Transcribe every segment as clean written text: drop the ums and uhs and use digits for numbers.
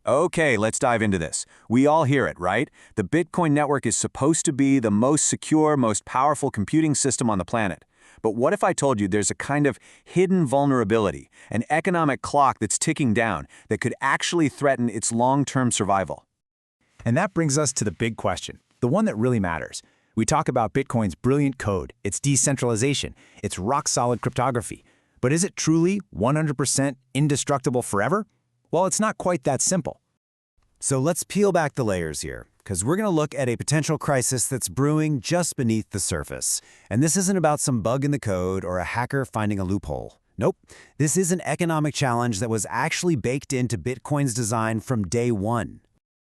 Okay, let's dive into this. We all hear it, right? The Bitcoin network is supposed to be the most secure, most powerful computing system on the planet. But what if I told you there's a kind of hidden vulnerability, an economic clock that's ticking down that could actually threaten its long-term survival? And that brings us to the big question, the one that really matters. We talk about Bitcoin's brilliant code, its decentralization, its rock-solid cryptography. But is it truly 100% indestructible forever? Well, it's not quite that simple. So let's peel back the layers here, because we're going to look at a potential crisis that's brewing just beneath the surface. And this isn't about some bug in the code or a hacker finding a loophole. Nope, this is an economic challenge that was actually baked into Bitcoin's design from day one.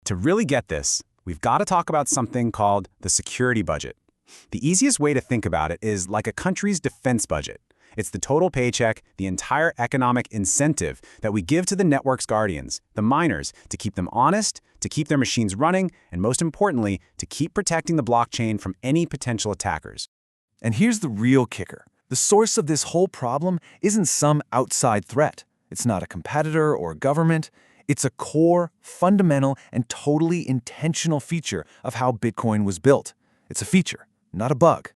To really get this, we've got to talk about something called the security budget. The easiest way to think about it is like a country's defense budget. It's the total paycheck, the entire economic incentive that we give to the network's guardians, the miners, to keep them honest, to keep their machines running, and most importantly, to keep protecting the blockchain from any potential attackers. And here's the real kicker. The source of this whole problem isn't some outside threat. It's not a competitor or government. It's a core, fundamental, and totally intentional feature of how Bitcoin was built. It's a feature, not a bug.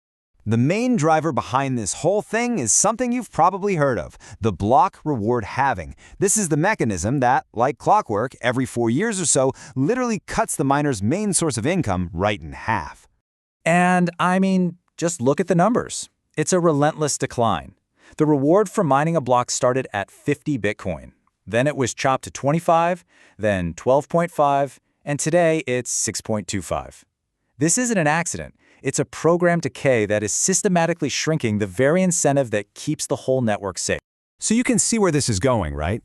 The main driver behind this whole thing is something you've probably heard of, the block reward halving. This is the mechanism that, like clockwork, every 4 years or so, literally cuts the miner's main source of income right in half. And I mean, just look at the numbers. It's a relentless decline. The reward for mining a block started at 50 Bitcoin. Then it was chopped to 25, then 12.5, and today it's 6.25. This isn't an accident. It's a programmed decay that is systematically shrinking the very incentive that keeps the whole network safe. So you can see where this is going, right?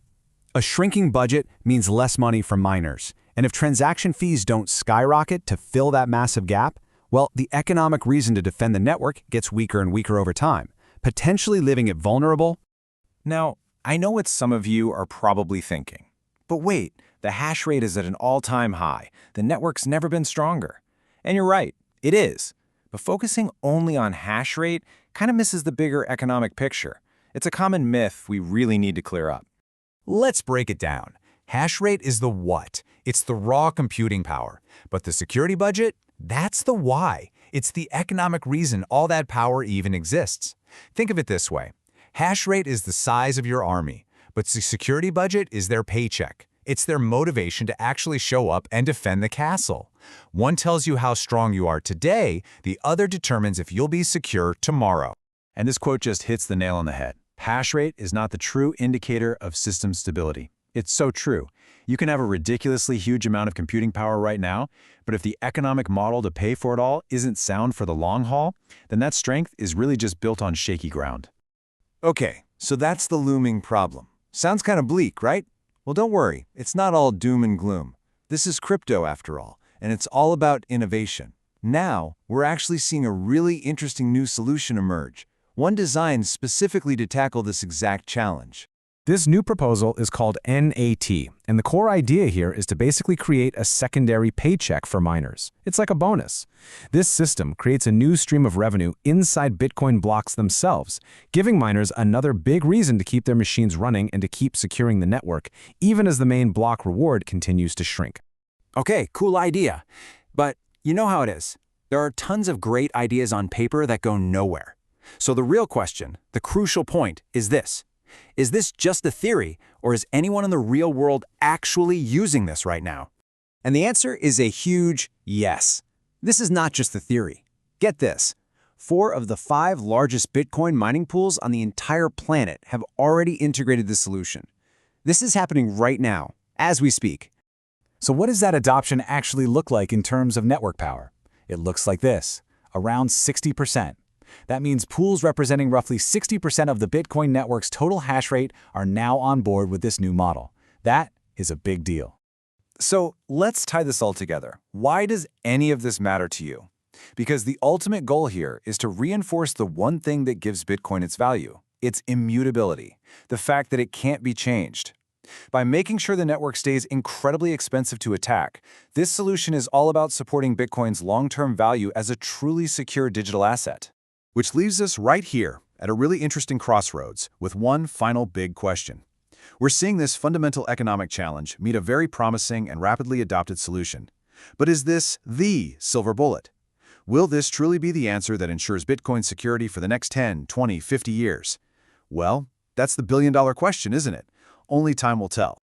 A shrinking budget means less money from miners. And if transaction fees don't skyrocket to fill that massive gap, well, the economic reason to defend the network gets weaker and weaker over time, potentially leaving it vulnerable. Now, I know what some of you are probably thinking. But wait, the hash rate is at an all-time high. The network's never been stronger. And you're right, it is. But focusing only on hash rate kind of misses the bigger economic picture. It's a common myth we really need to clear up. Let's break it down. Hash rate is the what. It's the raw computing power. But the security budget? That's the why. It's the economic reason all that power even exists. Think of it this way. Hash rate is the size of your army, but the security budget is their paycheck. It's their motivation to actually show up and defend the castle. One tells you how strong you are today, the other determines if you'll be secure tomorrow. And this quote just hits the nail on the head. Hash rate is not the true indicator of system stability. It's so true. You can have a ridiculously huge amount of computing power right now, but if the economic model to pay for it all isn't sound for the long haul, then that strength is really just built on shaky ground. Okay, so that's the looming problem. Sounds kind of bleak, right? Well, don't worry, it's not all doom and gloom. This is crypto after all, and it's all about innovation. Now, we're actually seeing a really interesting new solution emerge, one designed specifically to tackle this exact challenge. This new proposal is called NAT, and the core idea here is to basically create a secondary paycheck for miners. It's like a bonus. This system creates a new stream of revenue inside Bitcoin blocks themselves, giving miners another big reason to keep their machines running and to keep securing the network, even as the main block reward continues to shrink. Okay, cool idea. But you know how it is. There are tons of great ideas on paper that go nowhere. So the real question, the crucial point, is this. Is this just a theory, or is anyone in the real world actually using this right now? And the answer is a huge yes. This is not just a theory. Get this. 4 of the 5 largest Bitcoin mining pools on the entire planet have already integrated the solution. This is happening right now, as we speak. So what does that adoption actually look like in terms of network power? It looks like this, around 60%. That means pools representing roughly 60% of the Bitcoin network's total hash rate are now on board with this new model. That is a big deal. So let's tie this all together. Why does any of this matter to you? Because the ultimate goal here is to reinforce the one thing that gives Bitcoin its value, its immutability, the fact that it can't be changed. By making sure the network stays incredibly expensive to attack, this solution is all about supporting Bitcoin's long-term value as a truly secure digital asset. Which leaves us right here at a really interesting crossroads with one final big question. We're seeing this fundamental economic challenge meet a very promising and rapidly adopted solution. But is this the silver bullet? Will this truly be the answer that ensures Bitcoin's security for the next 10, 20, 50 years? Well, that's the billion-dollar question, isn't it? Only time will tell.